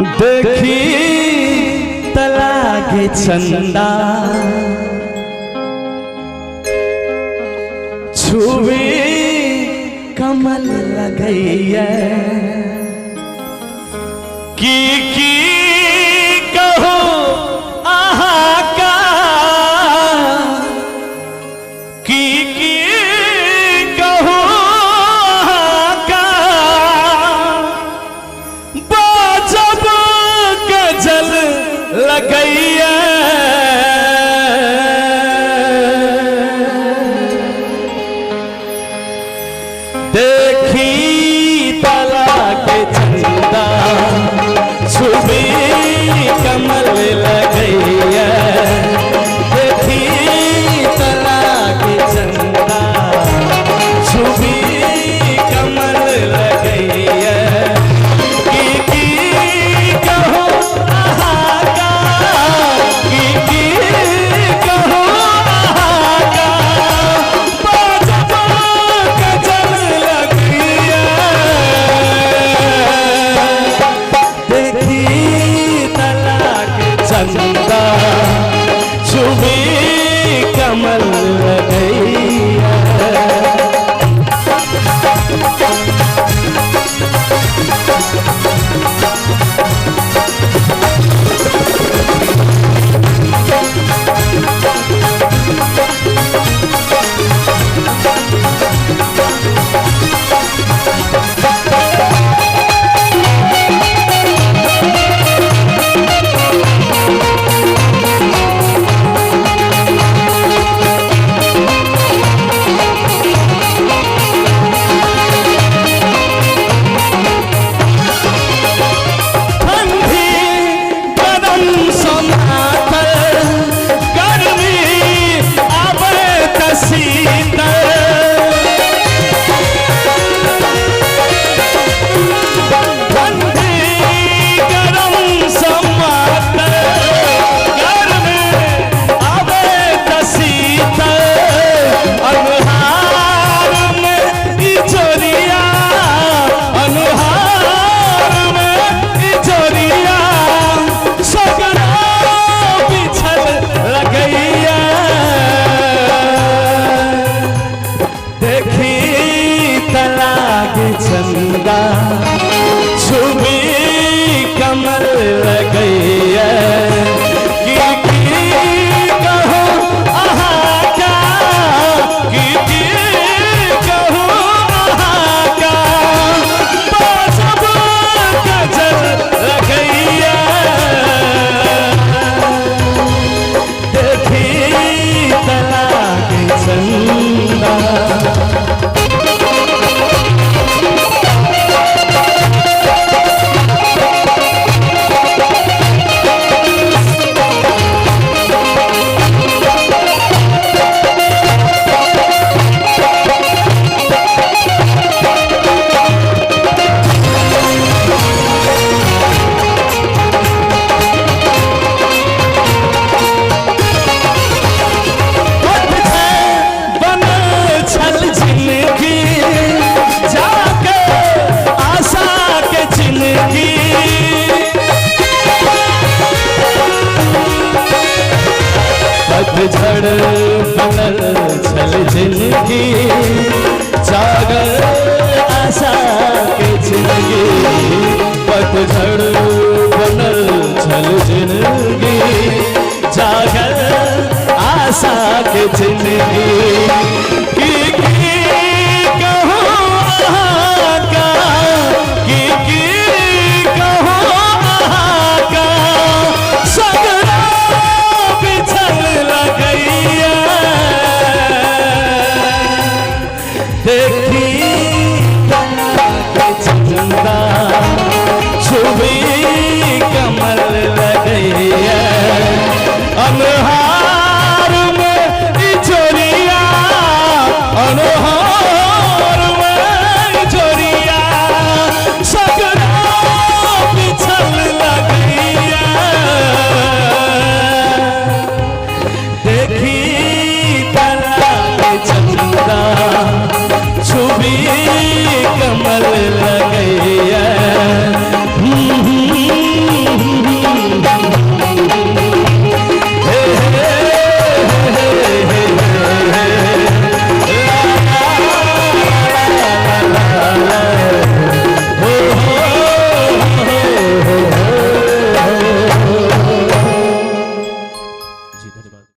देखी तला के चंदा छुए कमल लगैया की कहो आहा का की कहो आहा का बाजब गजल लगैया देखी तला के चंदा छुबी कमल लगैया देखी तला के चंदा छुबी कमल लगैया की कहो आहा का की कहो आहा का बाजब गजल लगैया देखी तला के चंदा छुबी कमल लगैया चंदा छुबी कमल लगैया की कहो आहा का की कहो आहा का बाजब गजल लगैया देखी तला के चंदा पतझड़ बनल छल जिंदगी जागर आशा के जिंदगी पतझड़ बनल छल जिंदगी जागर आशा के जिंदगी की कहो आहा का की कहो आहा का सगरा बिछल लगैया देखी तला के चंदा छुबी कमल लगैया अनहार में चोरिया अनहार में चोरिया सगरा बिछल लगैया देखी तला के चंदा छुबी कमल